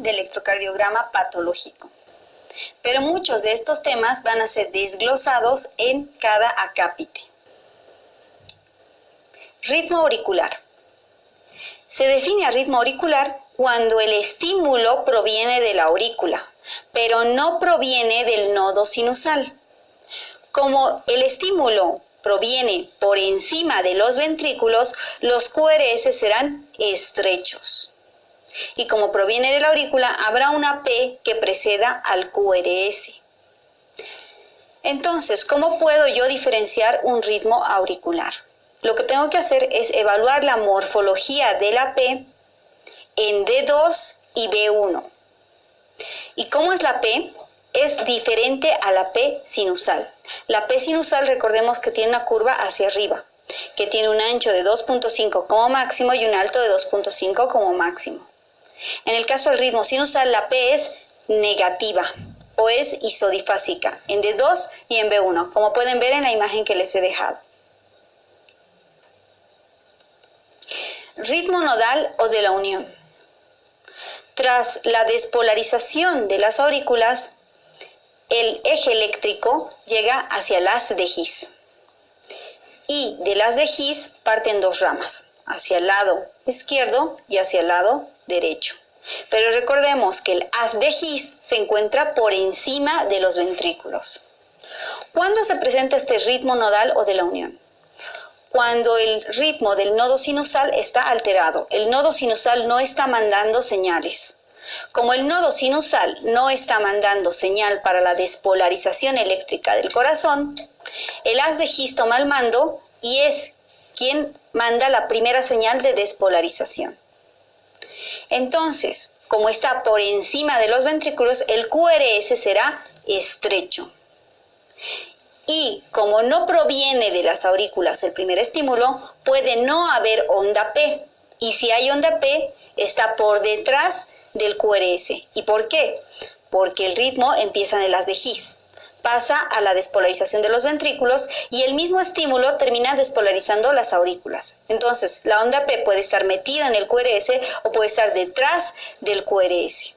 de electrocardiograma patológico. Pero muchos de estos temas van a ser desglosados en cada acápite. Ritmo auricular. Se define a ritmo auricular cuando el estímulo proviene de la aurícula, pero no proviene del nodo sinusal. Como el estímulo proviene por encima de los ventrículos, los QRS serán estrechos. Y como proviene de la aurícula, habrá una P que preceda al QRS. Entonces, ¿cómo puedo yo diferenciar un ritmo auricular? Lo que tengo que hacer es evaluar la morfología de la P en D2 y B1. ¿Y cómo es la P? Es diferente a la P sinusal. La P sinusal, recordemos que tiene una curva hacia arriba, que tiene un ancho de 2.5 como máximo y un alto de 2.5 como máximo. En el caso del ritmo sinusal, la P es negativa o es isodifásica en D2 y en B1, como pueden ver en la imagen que les he dejado. Ritmo nodal o de la unión. Tras la despolarización de las aurículas, el eje eléctrico llega hacia el haz de His. Y del haz de His parten dos ramas, hacia el lado izquierdo y hacia el lado derecho. Pero recordemos que el haz de His se encuentra por encima de los ventrículos. ¿Cuándo se presenta este ritmo nodal o de la unión? Cuando el ritmo del nodo sinusal está alterado. El nodo sinusal no está mandando señales. Como el nodo sinusal no está mandando señal para la despolarización eléctrica del corazón, el haz de His toma el mando y es quien manda la primera señal de despolarización. Entonces, como está por encima de los ventrículos, el QRS será estrecho. Y como no proviene de las aurículas el primer estímulo, puede no haber onda P. Y si hay onda P, está por detrás del QRS. ¿Y por qué? Porque el ritmo empieza en el haz de His, pasa a la despolarización de los ventrículos y el mismo estímulo termina despolarizando las aurículas. Entonces, la onda P puede estar metida en el QRS o puede estar detrás del QRS.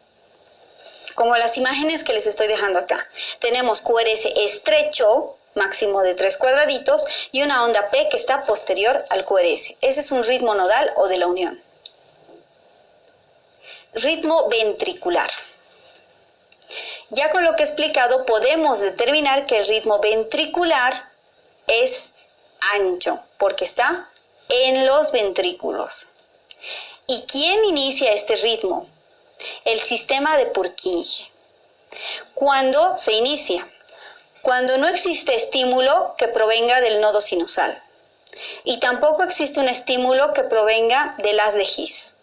Como las imágenes que les estoy dejando acá. Tenemos QRS estrecho, máximo de 3 cuadraditos, y una onda P que está posterior al QRS. Ese es un ritmo nodal o de la unión. Ritmo ventricular. Ya con lo que he explicado podemos determinar que el ritmo ventricular es ancho, porque está en los ventrículos. ¿Y quién inicia este ritmo? El sistema de Purkinje. ¿Cuándo se inicia? Cuando no existe estímulo que provenga del nodo sinusal. Y tampoco existe un estímulo que provenga del haz de His.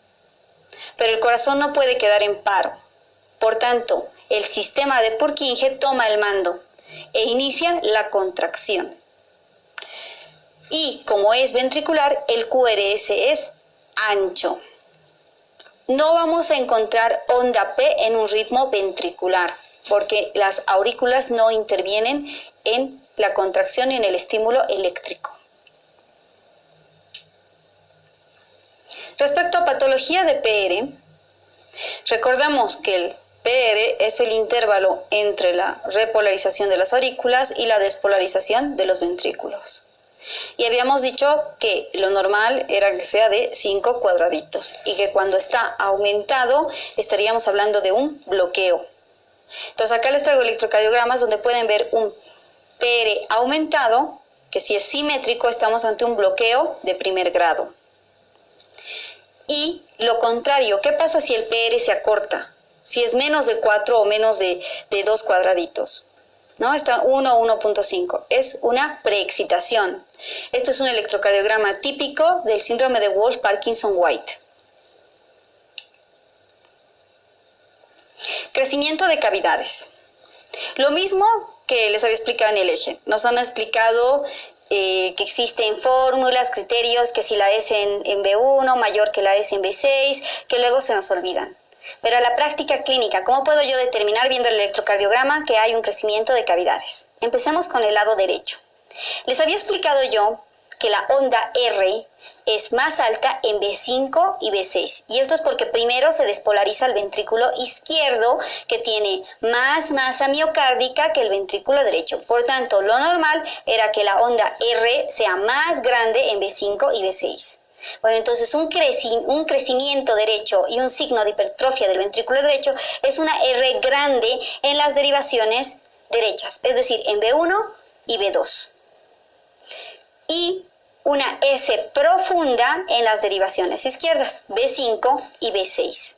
Pero el corazón no puede quedar en paro. Por tanto, el sistema de Purkinje toma el mando e inicia la contracción. Y como es ventricular, el QRS es ancho. No vamos a encontrar onda P en un ritmo ventricular, porque las aurículas no intervienen en la contracción y en el estímulo eléctrico. Respecto a patología de PR, recordamos que el PR es el intervalo entre la repolarización de las aurículas y la despolarización de los ventrículos. Y habíamos dicho que lo normal era que sea de 5 cuadraditos y que cuando está aumentado estaríamos hablando de un bloqueo. Entonces acá les traigo electrocardiogramas donde pueden ver un PR aumentado, que si es simétrico estamos ante un bloqueo de primer grado. Y lo contrario, ¿qué pasa si el PR se acorta? Si es menos de 4 o menos de 2 cuadraditos. ¿No? Está 1 o 1.5. Es una preexcitación. Este es un electrocardiograma típico del síndrome de Wolff-Parkinson-White. Crecimiento de cavidades. Lo mismo que les había explicado en el eje. Nos han explicado que existen fórmulas, criterios, que si la S en B1 mayor que la S en B6, que luego se nos olvidan. Pero a la práctica clínica, ¿cómo puedo yo determinar viendo el electrocardiograma que hay un crecimiento de cavidades? Empecemos con el lado derecho. Les había explicado yo que la onda R es más alta en B5 y B6. Y esto es porque primero se despolariza el ventrículo izquierdo, que tiene más masa miocárdica que el ventrículo derecho. Por tanto, lo normal era que la onda R sea más grande en B5 y B6. Bueno, entonces un crecimiento derecho y un signo de hipertrofia del ventrículo derecho es una R grande en las derivaciones derechas, es decir, en B1 y B2. Y una S profunda en las derivaciones izquierdas, B5 y B6.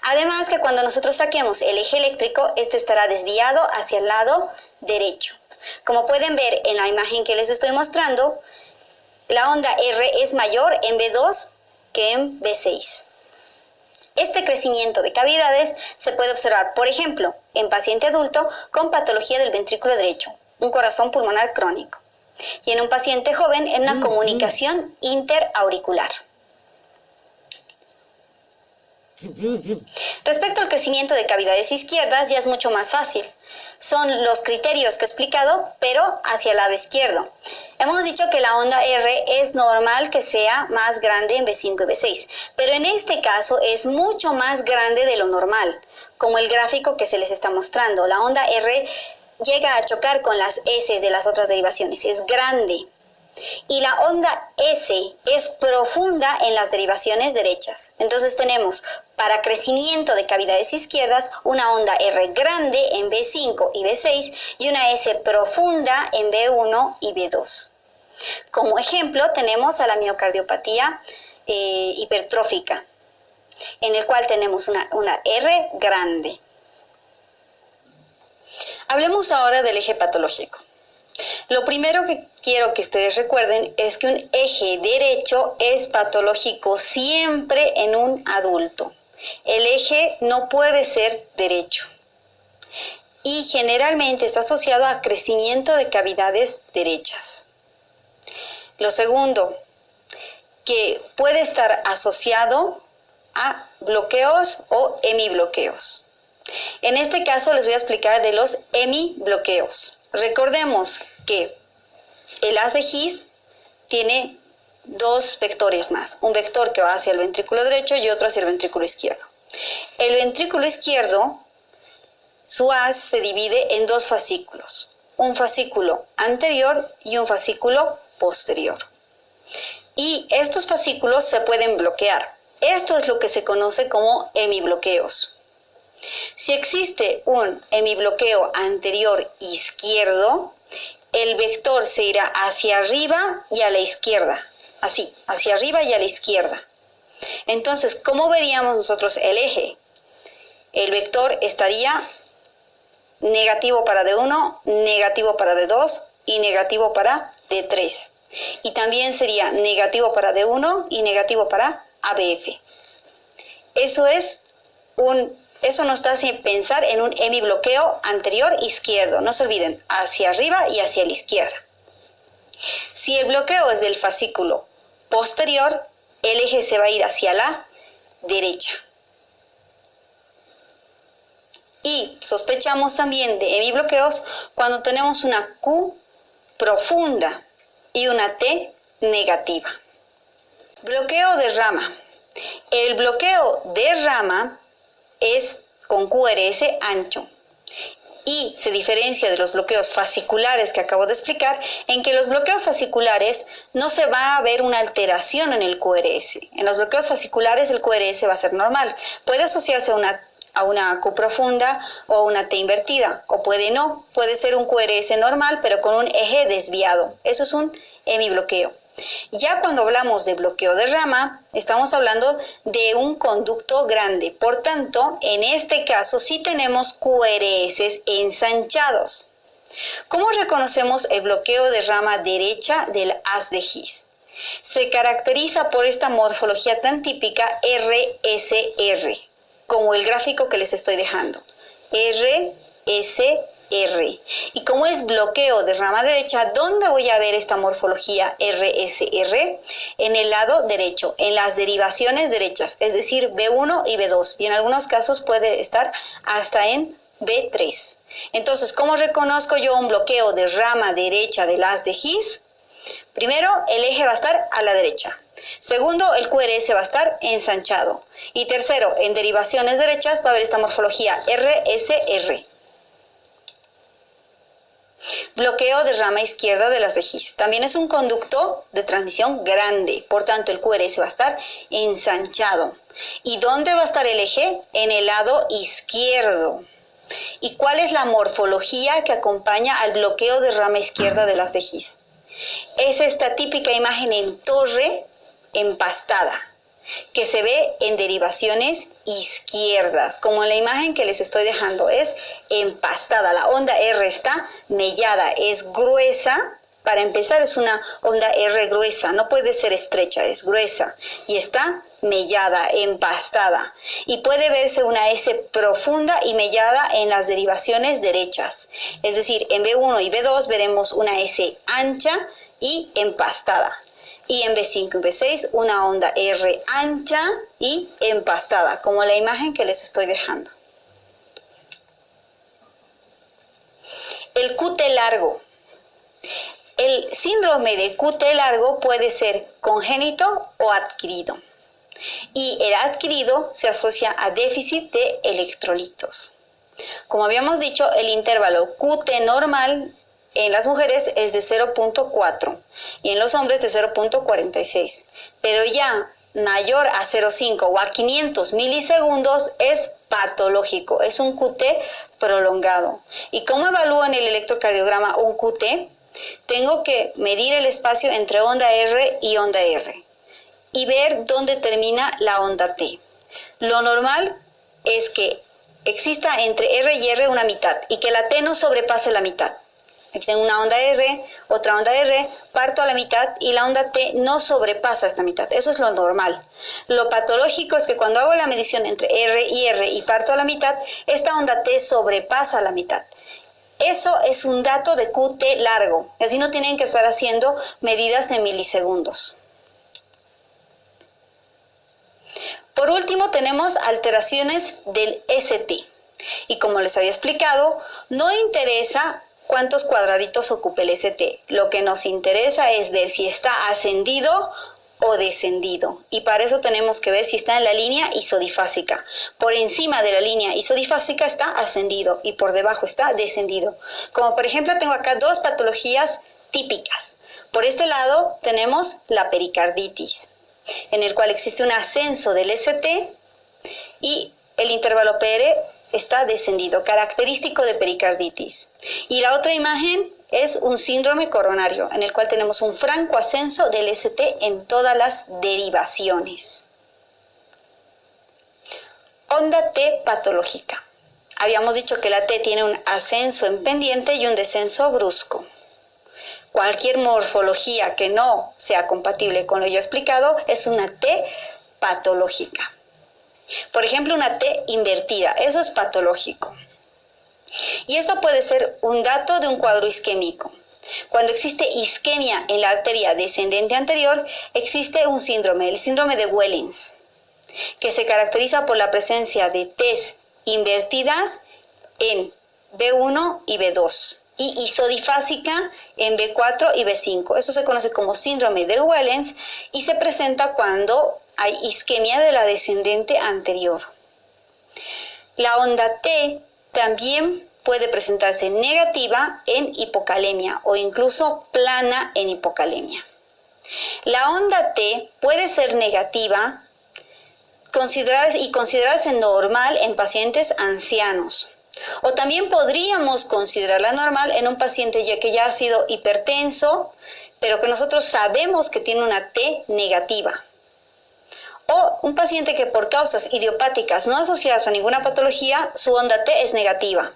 Además que cuando nosotros saquemos el eje eléctrico, este estará desviado hacia el lado derecho. Como pueden ver en la imagen que les estoy mostrando, la onda R es mayor en B2 que en B6. Este crecimiento de cavidades se puede observar, por ejemplo, en paciente adulto con patología del ventrículo derecho, un corazón pulmonar crónico, y en un paciente joven en una comunicación interauricular. Respecto al crecimiento de cavidades izquierdas ya es mucho más fácil. Son los criterios que he explicado, pero hacia el lado izquierdo. Hemos dicho que la onda R es normal que sea más grande en B5 y B6, pero en este caso es mucho más grande de lo normal, como el gráfico que se les está mostrando. La onda R llega a chocar con las S de las otras derivaciones, es grande. Y la onda S es profunda en las derivaciones derechas. Entonces tenemos para crecimiento de cavidades izquierdas una onda R grande en B5 y B6 y una S profunda en B1 y B2. Como ejemplo tenemos a la miocardiopatía hipertrófica, en el cual tenemos una R grande. Hablemos ahora del eje patológico. Lo primero que quiero que ustedes recuerden es que un eje derecho es patológico siempre en un adulto. El eje no puede ser derecho y generalmente está asociado a crecimiento de cavidades derechas. Lo segundo, que puede estar asociado a bloqueos o hemibloqueos. En este caso les voy a explicar de los hemibloqueos. Recordemos que el haz de His tiene dos vectores más, un vector que va hacia el ventrículo derecho y otro hacia el ventrículo izquierdo. El ventrículo izquierdo, su haz se divide en dos fascículos, un fascículo anterior y un fascículo posterior. Y estos fascículos se pueden bloquear. Esto es lo que se conoce como hemibloqueos. Si existe un hemibloqueo anterior izquierdo, el vector se irá hacia arriba y a la izquierda, así, hacia arriba y a la izquierda. Entonces, ¿cómo veríamos nosotros el eje? El vector estaría negativo para D1, negativo para D2 y negativo para D3. Y también sería negativo para D1 y negativo para ABF. Eso nos hace pensar en un hemibloqueo anterior izquierdo. No se olviden, hacia arriba y hacia la izquierda. Si el bloqueo es del fascículo posterior, el eje se va a ir hacia la derecha. Y sospechamos también de hemibloqueos cuando tenemos una Q profunda y una T negativa. Bloqueo de rama. El bloqueo de rama es con QRS ancho y se diferencia de los bloqueos fasciculares que acabo de explicar, en que los bloqueos fasciculares no se va a ver una alteración en el QRS. En los bloqueos fasciculares el QRS va a ser normal. Puede asociarse a una Q profunda o una T invertida, o puede no. Puede ser un QRS normal pero con un eje desviado. Eso es un hemibloqueo. Ya cuando hablamos de bloqueo de rama, estamos hablando de un conducto grande. Por tanto, en este caso sí tenemos QRS ensanchados. ¿Cómo reconocemos el bloqueo de rama derecha del haz de His? Se caracteriza por esta morfología tan típica RSR, como el gráfico que les estoy dejando. RSR. Y como es bloqueo de rama derecha, ¿dónde voy a ver esta morfología RSR? En el lado derecho, en las derivaciones derechas, es decir, B1 y B2. Y en algunos casos puede estar hasta en B3. Entonces, ¿cómo reconozco yo un bloqueo de rama derecha del haz de His? Primero, el eje va a estar a la derecha. Segundo, el QRS va a estar ensanchado. Y tercero, en derivaciones derechas va a haber esta morfología RSR. Bloqueo de rama izquierda de las de His. También es un conducto de transmisión grande, por tanto el QRS va a estar ensanchado. ¿Y dónde va a estar el eje? En el lado izquierdo. ¿Y cuál es la morfología que acompaña al bloqueo de rama izquierda de las de His? Es esta típica imagen en torre empastada, que se ve en derivaciones izquierdas, como en la imagen que les estoy dejando, es empastada. La onda R está mellada, es gruesa. Para empezar, es una onda R gruesa, no puede ser estrecha, es gruesa y está mellada, empastada. Y puede verse una S profunda y mellada en las derivaciones derechas. Es decir, en B1 y B2 veremos una S ancha y empastada. Y en B5 y B6 una onda R ancha y empastada, como la imagen que les estoy dejando. El QT largo. El síndrome de QT largo puede ser congénito o adquirido. Y el adquirido se asocia a déficit de electrolitos. Como habíamos dicho, el intervalo QT normal en las mujeres es de 0.4 y en los hombres de 0.46. Pero ya mayor a 0.5 o a 500 milisegundos es patológico, es un QT prolongado. ¿Y cómo evalúo en el electrocardiograma un QT? Tengo que medir el espacio entre onda R y onda R y ver dónde termina la onda T. Lo normal es que exista entre R y R una mitad y que la T no sobrepase la mitad. Aquí tengo una onda R, otra onda R, parto a la mitad y la onda T no sobrepasa esta mitad. Eso es lo normal. Lo patológico es que cuando hago la medición entre R y parto a la mitad, esta onda T sobrepasa la mitad. Eso es un dato de QT largo. Y así no tienen que estar haciendo medidas en milisegundos. Por último, tenemos alteraciones del ST. Y como les había explicado, no interesa cuántos cuadraditos ocupe el ST. Lo que nos interesa es ver si está ascendido o descendido. Y para eso tenemos que ver si está en la línea isodifásica. Por encima de la línea isodifásica está ascendido y por debajo está descendido. Como por ejemplo tengo acá dos patologías típicas. Por este lado tenemos la pericarditis, en el cual existe un ascenso del ST y el intervalo PR está descendido, característico de pericarditis. Y la otra imagen es un síndrome coronario, en el cual tenemos un franco ascenso del ST en todas las derivaciones. Onda T patológica. Habíamos dicho que la T tiene un ascenso en pendiente y un descenso brusco. Cualquier morfología que no sea compatible con lo yo explicado es una T patológica. Por ejemplo, una T invertida, eso es patológico. Y esto puede ser un dato de un cuadro isquémico. Cuando existe isquemia en la arteria descendente anterior, existe un síndrome, el síndrome de Wellens, que se caracteriza por la presencia de T's invertidas en B1 y B2 y isodifásica en B4 y B5. Eso se conoce como síndrome de Wellens y se presenta cuando hay isquemia de la descendente anterior. La onda T también puede presentarse negativa en hipocalemia o incluso plana en hipocalemia. La onda T puede ser negativa y considerarse normal en pacientes ancianos. O también podríamos considerarla normal en un paciente que ya ha sido hipertenso, pero que nosotros sabemos que tiene una T negativa. O un paciente que por causas idiopáticas no asociadas a ninguna patología, su onda T es negativa,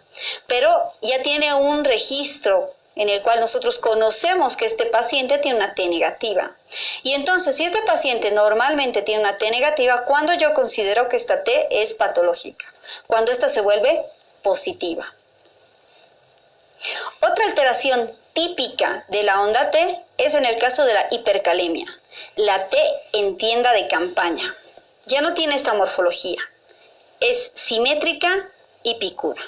pero ya tiene un registro en el cual nosotros conocemos que este paciente tiene una T negativa. Y entonces, si este paciente normalmente tiene una T negativa, ¿cuándo yo considero que esta T es patológica? Cuando esta se vuelve positiva. Otra alteración típica de la onda T es en el caso de la hipercalemia. La T en tienda de campaña ya no tiene esta morfología, es simétrica y picuda.